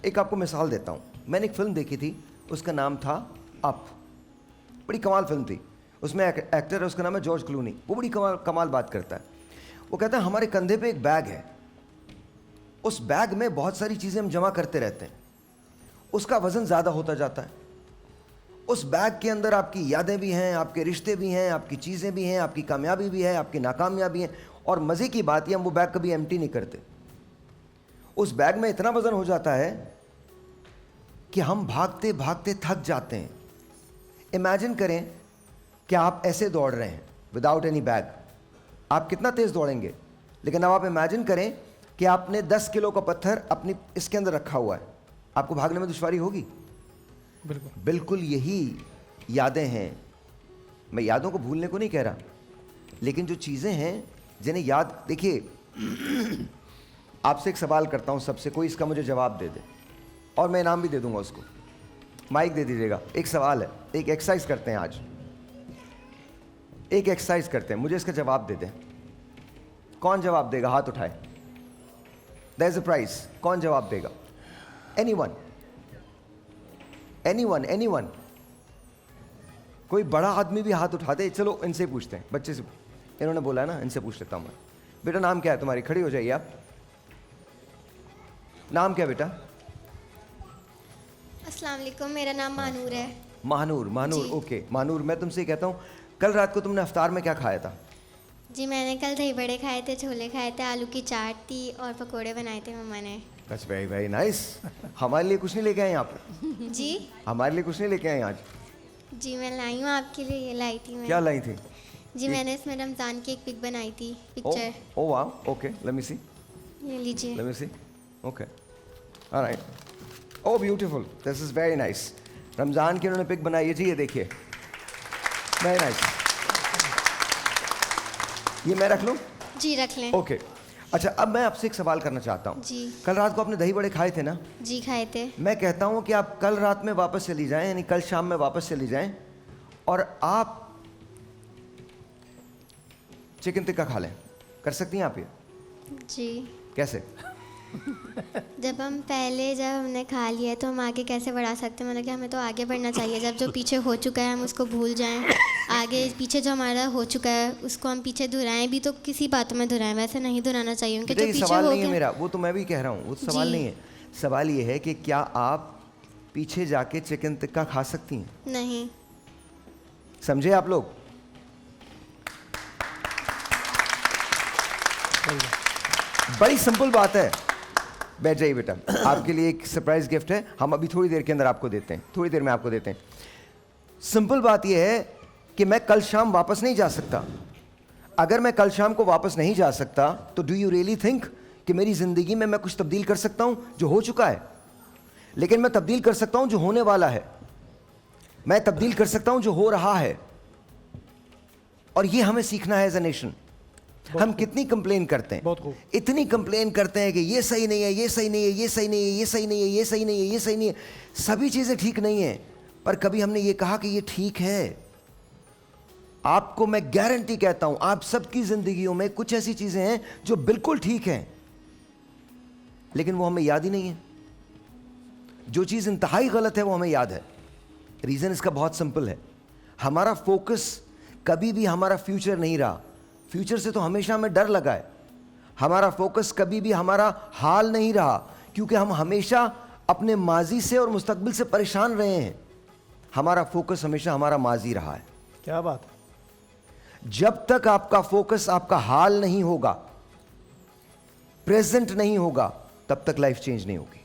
एक आपको मिसाल देता हूँ। मैंने एक फिल्म देखी थी, उसका नाम था अप। बड़ी कमाल फिल्म थी। उसमें एक्टर है, उसका नाम है जॉर्ज क्लूनी। वो बड़ी कमाल बात करता है। वो कहता है हमारे कंधे पे एक बैग है, उस बैग में बहुत सारी चीज़ें हम जमा करते रहते हैं, उसका वज़न ज़्यादा होता जाता है। उस बैग के अंदर आपकी यादें भी हैं, आपके रिश्ते भी हैं, आपकी चीज़ें भी हैं, आपकी कामयाबी भी है, आपकी नाकामयाबी है। और मज़े की बात यह, हम वो बैग कभी एम्प्टी नहीं करते। उस बैग में इतना वज़न हो जाता है कि हम भागते भागते थक जाते हैं। इमेजिन करें कि आप ऐसे दौड़ रहे हैं विदाउट एनी बैग, आप कितना तेज़ दौड़ेंगे। लेकिन अब आप इमेजिन करें कि आपने 10 किलो का पत्थर अपनी इसके अंदर रखा हुआ है, आपको भागने में दुश्वारी होगी? बिल्कुल यही यादें हैं। मैं यादों को भूलने को नहीं कह रहा, लेकिन जो चीज़ें हैं जिन्हें याद, देखिए आपसे एक सवाल करता हूँ सबसे, कोई इसका मुझे जवाब दे दे और मैं इनाम भी दे दूंगा उसको। माइक दे दीजिएगा। एक सवाल है, एक एक्सरसाइज करते हैं आज, एक एक्सरसाइज करते हैं, मुझे इसका जवाब दे दें। कौन जवाब देगा? हाथ उठाए। There is a prize. कौन जवाब देगा? Anyone, anyone, anyone. कोई बड़ा आदमी भी हाथ उठा दे। चलो इनसे पूछते हैं, बच्चे से, इन्होंने बोला है ना, इनसे पूछ लेता हूं मैं। बेटा नाम क्या है तुम्हारी? खड़ी हो जाइए आप। नाम क्या बेटा? अस्सलाम वालेकुम, मेरा नाम मानूर है। महानूर। महानूर, ओके। महानूर, मैं तुमसे कहता हूँ, कल रात को तुमने अफ्तार में क्या खाया था? जी मैंने कल दही बड़े खाए थे, छोले खाए थे, आलू की चाट थी और पकोड़े बनाए थे मम्मा ने। That's very very nice. हमारे लिए कुछ नहीं लेके आए यहाँ पे? जी हमारे लिए कुछ नहीं लेके आए आज? जी मैं लाई हूँ आपके लिए, ये लाई थी मैं। क्या लाई थी? जी मैंने इसमें रमज़ान की एक पिक बनाई थी, पिक्चर। ओह वाह, ओके, लेट मी सी, ये लीजिए। Let me see, okay, alright. Oh beautiful, this is very nice. Ramzan की उन्होंने पिक बनाई है जी, ये देखिए, वेरी नाइस। ये मैं रख लूँ? जी रख लें। ओके। अच्छा, अब मैं आपसे एक सवाल करना चाहता हूँ। जी। कल रात को आपने दही बड़े खाए थे ना? जी खाए थे। मैं कहता हूँ कि आप कल रात में वापस चली जाएं, यानी कल शाम में वापस चली जाएं और आप चिकन टिक्का खा लें। कर सकती हैं आप ये? जी। कैसे? जब हमने खा लिया है तो हम आगे कैसे बढ़ा सकते हैं? मतलब कि हमें तो आगे बढ़ना चाहिए। जब जो पीछे हो चुका है हम उसको भूल जाएं, आगे पीछे जो हमारा हो चुका है उसको हम पीछे धुराएं भी, तो किसी बातों में धुराएं, वैसे नहीं धुराना चाहिए उनके जो पीछे सवाल हो नहीं है गए। मेरा, वो तो मैं भी कह रहा हूँ, वो सवाल नहीं है। सवाल ये है कि क्या आप पीछे जाके चिकन टिक्का खा सकती हैं? नहीं। समझे आप लोग? बड़ी सिंपल बात है। बैठ जाइए बेटा, आपके लिए एक सरप्राइज गिफ्ट है, हम अभी थोड़ी देर के अंदर आपको देते हैं, थोड़ी देर में आपको देते हैं। सिंपल बात यह है कि मैं कल शाम वापस नहीं जा सकता। अगर मैं कल शाम को वापस नहीं जा सकता तो डू यू रियली थिंक कि मेरी जिंदगी में मैं कुछ तब्दील कर सकता हूं जो हो चुका है? लेकिन मैं तब्दील कर सकता हूं जो होने वाला है, मैं तब्दील कर सकता हूं जो हो रहा है। और ये हमें सीखना है एज ए नेशन। हम कितनी कंप्लेन करते हैं, इतनी कंप्लेन करते हैं कि ये सही नहीं है, ये सही नहीं है, ये सही नहीं है, ये सही नहीं है, ये सही नहीं है, ये सही नहीं है। सभी चीजें ठीक नहीं है, पर कभी हमने ये कहा कि ये ठीक है? आपको मैं गारंटी कहता हूं, आप सबकी जिंदगियों में कुछ ऐसी चीजें हैं जो बिल्कुल ठीक हैं, लेकिन वो हमें याद ही नहीं है। जो चीज इंतहाई गलत है वो हमें याद है। रीजन इसका बहुत सिंपल है, हमारा फोकस कभी भी हमारा फ्यूचर नहीं रहा। फ्यूचर से तो हमेशा हमें डर लगा है। हमारा फोकस कभी भी हमारा हाल नहीं रहा, क्योंकि हम हमेशा अपने माजी से और मुस्तकबिल से परेशान रहे हैं। हमारा फोकस हमेशा हमारा माजी रहा है। क्या बात है। जब तक आपका फोकस आपका हाल नहीं होगा, प्रेजेंट नहीं होगा, तब तक लाइफ चेंज नहीं होगी।